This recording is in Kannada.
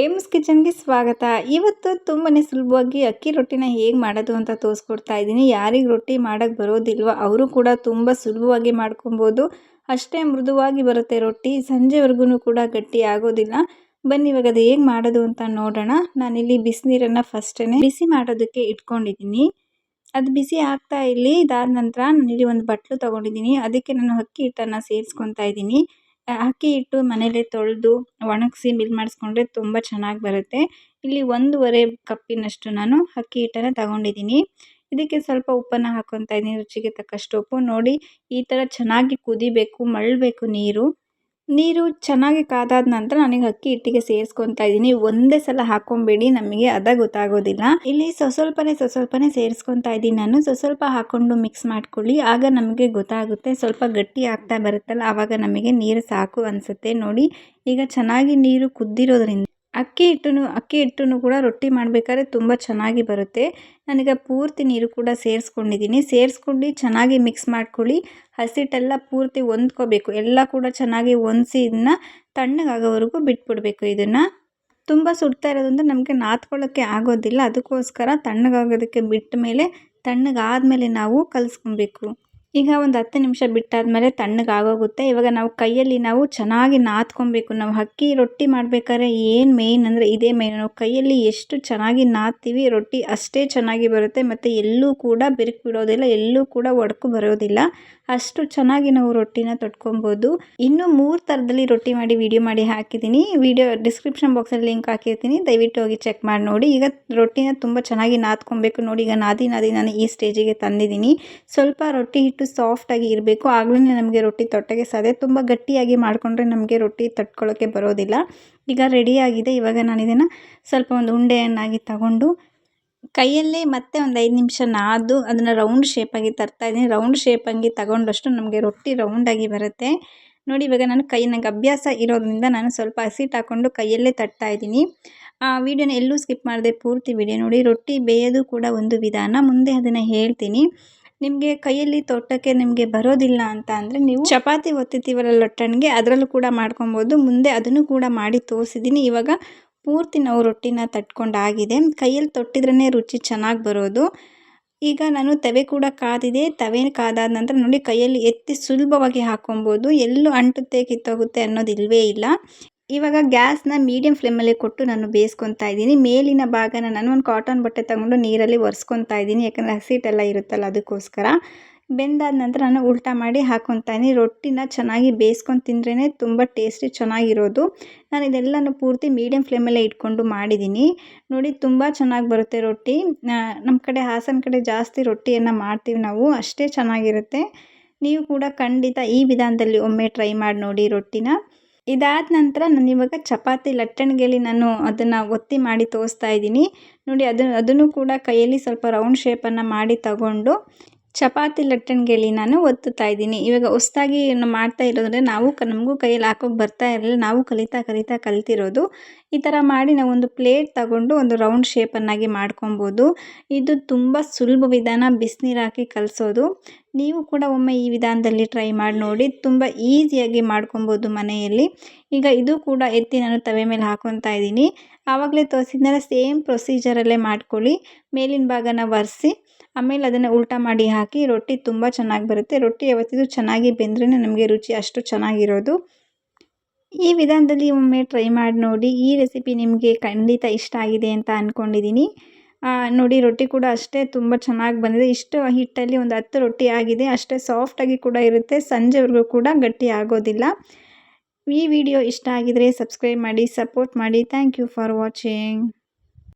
ಏಮ್ಸ್ ಕಿಚನ್ಗೆ ಸ್ವಾಗತ. ಇವತ್ತು ತುಂಬಾ ಸುಲಭವಾಗಿ ಅಕ್ಕಿ ರೊಟ್ಟಿನ ಹೇಗೆ ಮಾಡೋದು ಅಂತ ತೋರಿಸ್ಕೊಡ್ತಾ ಇದ್ದೀನಿ. ಯಾರಿಗೆ ರೊಟ್ಟಿ ಮಾಡೋಕ್ಕೆ ಬರೋದಿಲ್ವೋ ಅವರು ಕೂಡ ತುಂಬ ಸುಲಭವಾಗಿ ಮಾಡ್ಕೊಬೋದು. ಅಷ್ಟೇ ಮೃದುವಾಗಿ ಬರುತ್ತೆ ರೊಟ್ಟಿ, ಸಂಜೆವರೆಗೂ ಕೂಡ ಗಟ್ಟಿ ಆಗೋದಿಲ್ಲ. ಬನ್ನಿ ಇವಾಗ ಅದು ಹೇಗೆ ಮಾಡೋದು ಅಂತ ನೋಡೋಣ. ನಾನಿಲ್ಲಿ ಬಿಸಿನೀರನ್ನು ಫಸ್ಟೇ ಬಿಸಿ ಮಾಡೋದಕ್ಕೆ ಇಟ್ಕೊಂಡಿದ್ದೀನಿ. ಅದು ಬಿಸಿ ಆಗ್ತಾ ಇಲ್ಲಿ. ಇದಾದ ನಂತರ ನಾನಿಲ್ಲಿ ಒಂದು ಬಟ್ಲು ತೊಗೊಂಡಿದ್ದೀನಿ. ಅದಕ್ಕೆ ನಾನು ಅಕ್ಕಿ ಹಿಟ್ಟನ್ನು ಸೇರಿಸ್ಕೊತಾ ಇದ್ದೀನಿ. ಅಕ್ಕಿ ಹಿಟ್ಟು ಮನೇಲೆ ತೊಳೆದು ಒಣಗಿಸಿ ಮಿಲ್ ಮಾಡಿಸ್ಕೊಂಡ್ರೆ ತುಂಬ ಚೆನ್ನಾಗಿ ಬರುತ್ತೆ. ಇಲ್ಲಿ 1.5 ಕಪ್ಪಿನಷ್ಟು ನಾನು ಅಕ್ಕಿ ಹಿಟ್ಟನ್ನು ತಗೊಂಡಿದ್ದೀನಿ. ಇದಕ್ಕೆ ಸ್ವಲ್ಪ ಉಪ್ಪನ್ನು ಹಾಕ್ಕೊತಾ ಇದ್ದೀನಿ, ರುಚಿಗೆ ತಕ್ಕಷ್ಟು ಉಪ್ಪು. ನೋಡಿ ಈ ಥರ ಚೆನ್ನಾಗಿ ಕುದಿಬೇಕು, ಮಳ್ಳಬೇಕು ನೀರು ಚೆನ್ನಾಗಿ ಕಾದಾದ ನಂತರ ನನಗೆ ಅಕ್ಕಿ ಹಿಟ್ಟಿಗೆ ಸೇರಿಸ್ಕೊತಾ ಇದ್ದೀನಿ. ಒಂದೇ ಸಲ ಹಾಕ್ಕೊಂಬೇಡಿ, ನಮಗೆ ಅದ ಗೊತ್ತಾಗೋದಿಲ್ಲ. ಇಲ್ಲಿ ಸ್ವಲ್ಪನೇ ಸೇರಿಸ್ಕೊತಾ ಇದ್ದೀನಿ ನಾನು. ಸ್ವಲ್ಪ ಹಾಕ್ಕೊಂಡು ಮಿಕ್ಸ್ ಮಾಡ್ಕೊಳ್ಳಿ, ಆಗ ನಮಗೆ ಗೊತ್ತಾಗುತ್ತೆ. ಸ್ವಲ್ಪ ಗಟ್ಟಿ ಆಗ್ತಾ ಬರುತ್ತಲ್ಲ, ಆವಾಗ ನಮಗೆ ನೀರು ಸಾಕು ಅನಿಸುತ್ತೆ. ನೋಡಿ ಈಗ ಚೆನ್ನಾಗಿ ನೀರು ಕುದ್ದಿರೋದ್ರಿಂದ ಅಕ್ಕಿ ಹಿಟ್ಟನ್ನು ಕೂಡ ರೊಟ್ಟಿ ಮಾಡಬೇಕಾದ್ರೆ ತುಂಬ ಚೆನ್ನಾಗಿ ಬರುತ್ತೆ. ನಾನೀಗ ಪೂರ್ತಿ ನೀರು ಕೂಡ ಸೇರಿಸ್ಕೊಂಡು ಚೆನ್ನಾಗಿ ಮಿಕ್ಸ್ ಮಾಡ್ಕೊಳ್ಳಿ. ಹಸಿಟ್ಟೆಲ್ಲ ಪೂರ್ತಿ ಹೊಂದ್ಕೋಬೇಕು. ಎಲ್ಲ ಕೂಡ ಚೆನ್ನಾಗಿ ಹೊಂದಿಸಿ ಇದನ್ನು ತಣ್ಣಗಾಗೋವರೆಗೂ ಬಿಟ್ಬಿಡಬೇಕು. ಇದನ್ನು ತುಂಬ ಸುಡ್ತಾ ಇರೋದ್ರಿಂದ ನಮಗೆ ನಾದ್ಕೊಳ್ಳೋಕ್ಕೆ ಆಗೋದಿಲ್ಲ. ಅದಕ್ಕೋಸ್ಕರ ತಣ್ಣಗಾಗೋದಕ್ಕೆ ಬಿಟ್ಟ ಮೇಲೆ, ತಣ್ಣಗಾದ್ಮೇಲೆ ನಾವು ಕಲಿಸ್ಕೊಬೇಕು. ಈಗ ಒಂದು 10 ನಿಮಿಷ ಬಿಟ್ಟಾದಮೇಲೆ ತಣ್ಣಗಾಗೋಗುತ್ತೆ. ಇವಾಗ ನಾವು ಕೈಯಲ್ಲಿ ಚೆನ್ನಾಗಿ ನಾದ್ಕೊಬೇಕು. ನಾವು ಅಕ್ಕಿ ರೊಟ್ಟಿ ಮಾಡಬೇಕಾದ್ರೆ ಏನು ಮೇಯ್ನ್ ಅಂದರೆ ಇದೇ ಮೇಯ್ನ್. ನಾವು ಕೈಯಲ್ಲಿ ಎಷ್ಟು ಚೆನ್ನಾಗಿ ನಾದ್ತೀವಿ ರೊಟ್ಟಿ ಅಷ್ಟೇ ಚೆನ್ನಾಗಿ ಬರುತ್ತೆ. ಮತ್ತು ಎಲ್ಲೂ ಕೂಡ ಬಿರುಕು ಬಿಡೋದಿಲ್ಲ, ಎಲ್ಲೂ ಕೂಡ ಒಡಕು ಬರೋದಿಲ್ಲ. ಅಷ್ಟು ಚೆನ್ನಾಗಿ ನಾವು ರೊಟ್ಟಿನ ತಟ್ಕೊಬೋದು. ಇನ್ನೂ 3 ಥರದಲ್ಲಿ ರೊಟ್ಟಿ ಮಾಡಿ ವಿಡಿಯೋ ಮಾಡಿ ಹಾಕಿದ್ದೀನಿ. ವಿಡಿಯೋ ಡಿಸ್ಕ್ರಿಪ್ಷನ್ ಬಾಕ್ಸಲ್ಲಿ ಲಿಂಕ್ ಹಾಕಿರ್ತೀನಿ, ದಯವಿಟ್ಟು ಹೋಗಿ ಚೆಕ್ ಮಾಡಿ ನೋಡಿ. ಈಗ ರೊಟ್ಟಿನ ತುಂಬ ಚೆನ್ನಾಗಿ ನಾದ್ಕೊಬೇಕು. ನೋಡಿ ಈಗ ನಾದಿ ನಾನು ಈ ಸ್ಟೇಜಿಗೆ ತಂದಿದ್ದೀನಿ. ಸ್ವಲ್ಪ ರೊಟ್ಟಿ ಹಿಟ್ಟು ಸಾಫ್ಟಾಗಿ ಇರಬೇಕು, ಆಗಲೇ ನಮಗೆ ರೊಟ್ಟಿ ತೊಟ್ಟಗೆ ಸಾಧ್ಯ. ತುಂಬ ಗಟ್ಟಿಯಾಗಿ ಮಾಡಿಕೊಂಡ್ರೆ ನಮಗೆ ರೊಟ್ಟಿ ತಟ್ಕೊಳ್ಳೋಕ್ಕೆ ಬರೋದಿಲ್ಲ. ಈಗ ರೆಡಿಯಾಗಿದೆ. ಇವಾಗ ನಾನು ಇದನ್ನು ಸ್ವಲ್ಪ ಒಂದು ಉಂಡೆಯನ್ನಾಗಿ ತಗೊಂಡು ಕೈಯಲ್ಲೇ ಮತ್ತೆ ಒಂದು 5 ನಿಮಿಷ ನಾದು ಅದನ್ನು ರೌಂಡ್ ಶೇಪಾಗಿ ತರ್ತಾ ಇದ್ದೀನಿ. ರೌಂಡ್ ಶೇಪಾಗಿ ತಗೊಂಡಷ್ಟು ನಮಗೆ ರೊಟ್ಟಿ ರೌಂಡಾಗಿ ಬರುತ್ತೆ. ನೋಡಿ ಇವಾಗ ನನಗೆ ಅಭ್ಯಾಸ ಇರೋದ್ರಿಂದ ನಾನು ಸ್ವಲ್ಪ ಹಸಿಟ್ಟು ಹಾಕ್ಕೊಂಡು ಕೈಯಲ್ಲೇ ತಟ್ತಾ ಇದ್ದೀನಿ. ವಿಡಿಯೋನ ಎಲ್ಲೂ ಸ್ಕಿಪ್ ಮಾಡದೆ ಪೂರ್ತಿ ವಿಡಿಯೋ ನೋಡಿ. ರೊಟ್ಟಿ ಬೇಯೋದು ಕೂಡ ಒಂದು ವಿಧಾನ, ಮುಂದೆ ಅದನ್ನು ಹೇಳ್ತೀನಿ. ನಿಮಗೆ ಕೈಯಲ್ಲಿ ತೊಟ್ಟಕ್ಕೆ ನಿಮಗೆ ಬರೋದಿಲ್ಲ ಅಂತ ಅಂದರೆ ನೀವು ಚಪಾತಿ ಒತ್ತಿತೀವಲ್ಲ ಲಟ್ಟಣಿಗೆ, ಅದರಲ್ಲೂ ಕೂಡ ಮಾಡ್ಕೊಬೋದು. ಮುಂದೆ ಅದನ್ನು ಕೂಡ ಮಾಡಿ ತೋರಿಸಿದ್ದೀನಿ. ಇವಾಗ ಪೂರ್ತಿ ನಾವು ರೊಟ್ಟಿನ ತಟ್ಕೊಂಡಾಗಿದೆ. ಕೈಯಲ್ಲಿ ತೊಟ್ಟಿದ್ರೇ ರುಚಿ ಚೆನ್ನಾಗಿ ಬರೋದು. ಈಗ ನಾನು ತವೆ ಕೂಡ ಕಾದಿದೆ. ತವೆ ಕಾದಾದ ನಂತರ ನೋಡಿ ಕೈಯಲ್ಲಿ ಎತ್ತಿ ಸುಲಭವಾಗಿ ಹಾಕ್ಕೊಬೋದು. ಎಲ್ಲೂ ಅಂಟುತ್ತೆ ಕಿತ್ತೋಗುತ್ತೆ ಅನ್ನೋದು ಇಲ್ಲವೇ ಇಲ್ಲ. ಇವಾಗ ಗ್ಯಾಸ್ನ ಮೀಡಿಯಮ್ ಫ್ಲೇಮಲ್ಲಿ ಕೊಟ್ಟು ನಾನು ಬೇಯಿಸ್ಕೊತಾ ಇದ್ದೀನಿ. ಮೇಲಿನ ಭಾಗನ ನಾನು ಒಂದು ಕಾಟನ್ ಬಟ್ಟೆ ತಗೊಂಡು ನೀರಲ್ಲಿ ಒರೆಸ್ಕೊತಾ ಇದ್ದೀನಿ, ಯಾಕಂದರೆ ಹಸಿಟ್ಟೆಲ್ಲ ಇರುತ್ತಲ್ಲ ಅದಕ್ಕೋಸ್ಕರ. ಬೆಂದಾದ ನಂತರ ನಾನು ಉಲ್ಟಾ ಮಾಡಿ ಹಾಕ್ಕೊತಾ ಇದ್ದೀನಿ. ರೊಟ್ಟಿನ ಚೆನ್ನಾಗಿ ಬೇಯಿಸ್ಕೊಂಡು ತಿಂದ್ರೇ ತುಂಬ ಟೇಸ್ಟಿ ಚೆನ್ನಾಗಿರೋದು. ನಾನು ಇದೆಲ್ಲನೂ ಪೂರ್ತಿ ಮೀಡಿಯಮ್ ಫ್ಲೇಮಲ್ಲೇ ಇಟ್ಕೊಂಡು ಮಾಡಿದ್ದೀನಿ. ನೋಡಿ ತುಂಬ ಚೆನ್ನಾಗಿ ಬರುತ್ತೆ ರೊಟ್ಟಿ. ನಮ್ಮ ಕಡೆ ಹಾಸನ ಕಡೆ ಜಾಸ್ತಿ ರೊಟ್ಟಿಯನ್ನು ಮಾಡ್ತೀವಿ ನಾವು, ಅಷ್ಟೇ ಚೆನ್ನಾಗಿರುತ್ತೆ. ನೀವು ಕೂಡ ಖಂಡಿತ ಈ ವಿಧಾನದಲ್ಲಿ ಒಮ್ಮೆ ಟ್ರೈ ಮಾಡಿ ನೋಡಿ ರೊಟ್ಟಿನ. ಇದಾದ ನಂತರ ನಾನು ಇವಾಗ ಚಪಾತಿ ಲಟ್ಟಣಿಗೆಯಲ್ಲಿ ನಾನು ಅದನ್ನು ಒತ್ತಿ ಮಾಡಿ ತೋರಿಸ್ತಾ ಇದ್ದೀನಿ. ನೋಡಿ ಅದನ್ನು ಕೂಡ ಕೈಯಲ್ಲಿ ಸ್ವಲ್ಪ ರೌಂಡ್ ಶೇಪನ್ನು ಮಾಡಿ ತಗೊಂಡು ಚಪಾತಿ ಲಟ್ಟಣಿಗೆಯಲ್ಲಿ ನಾನು ಒತ್ತುತ್ತಾ ಇದ್ದೀನಿ. ಇವಾಗ ಹೊಸ್ದಾಗಿ ಮಾಡ್ತಾ ಇರೋದ್ರೆ ನಮಗೂ ಕೈಯಲ್ಲಿ ಹಾಕೋಕೆ ಬರ್ತಾ ಇರಲಿಲ್ಲ, ನಾವು ಕಲಿತಾ ಕಲಿತಿರೋದು. ಈ ಥರ ಮಾಡಿ ನಾವು ಒಂದು ಪ್ಲೇಟ್ ತಗೊಂಡು ಒಂದು ರೌಂಡ್ ಶೇಪನ್ನಾಗಿ ಮಾಡ್ಕೊಬೋದು. ಇದು ತುಂಬ ಸುಲಭ ವಿಧಾನ, ಬಿಸಿನೀರು ಹಾಕಿ ಕಲಿಸೋದು. ನೀವು ಕೂಡ ಒಮ್ಮೆ ಈ ವಿಧಾನದಲ್ಲಿ ಟ್ರೈ ಮಾಡಿ ನೋಡಿ, ತುಂಬ ಈಸಿಯಾಗಿ ಮಾಡ್ಕೊಬೋದು ಮನೆಯಲ್ಲಿ. ಈಗ ಇದು ಕೂಡ ಎತ್ತಿ ನಾನು ತವೆ ಮೇಲೆ ಹಾಕ್ಕೊತಾ ಇದ್ದೀನಿ. ಆವಾಗಲೇ ತೋರಿಸಿದ್ನಲ್ಲ ಸೇಮ್ ಪ್ರೊಸೀಜರಲ್ಲೇ ಮಾಡ್ಕೊಳ್ಳಿ. ಮೇಲಿನ ಭಾಗನ ಒರೆಸಿ ಆಮೇಲೆ ಅದನ್ನು ಉಲ್ಟಾ ಮಾಡಿ ಹಾಕಿ ರೊಟ್ಟಿ ತುಂಬ ಚೆನ್ನಾಗಿ ಬರುತ್ತೆ. ರೊಟ್ಟಿ ಯಾವತ್ತಿಗೂ ಚೆನ್ನಾಗಿ ಬೆಂದ್ರೇ ನಮಗೆ ರುಚಿ ಅಷ್ಟು ಚೆನ್ನಾಗಿರೋದು. ಈ ವಿಧಾನದಲ್ಲಿ ಒಮ್ಮೆ ಟ್ರೈ ಮಾಡಿ ನೋಡಿ. ಈ ರೆಸಿಪಿ ನಿಮಗೆ ಖಂಡಿತ ಇಷ್ಟ ಆಗಿದೆ ಅಂತ ಅಂದ್ಕೊಂಡಿದ್ದೀನಿ. ನೋಡಿ ರೊಟ್ಟಿ ಕೂಡ ಅಷ್ಟೇ ತುಂಬ ಚೆನ್ನಾಗಿ ಬಂದಿದೆ. ಇಷ್ಟು ಹಿಟ್ಟಲ್ಲಿ ಒಂದು 10 ರೊಟ್ಟಿ ಆಗಿದೆ. ಅಷ್ಟೇ ಸಾಫ್ಟಾಗಿ ಕೂಡ ಇರುತ್ತೆ, ಸಂಜೆವರೆಗೂ ಕೂಡ ಗಟ್ಟಿ ಆಗೋದಿಲ್ಲ. ಈ ವಿಡಿಯೋ ಇಷ್ಟ ಆಗಿದರೆ ಸಬ್ಸ್ಕ್ರೈಬ್ ಮಾಡಿ, ಸಪೋರ್ಟ್ ಮಾಡಿ. Thank you for watching.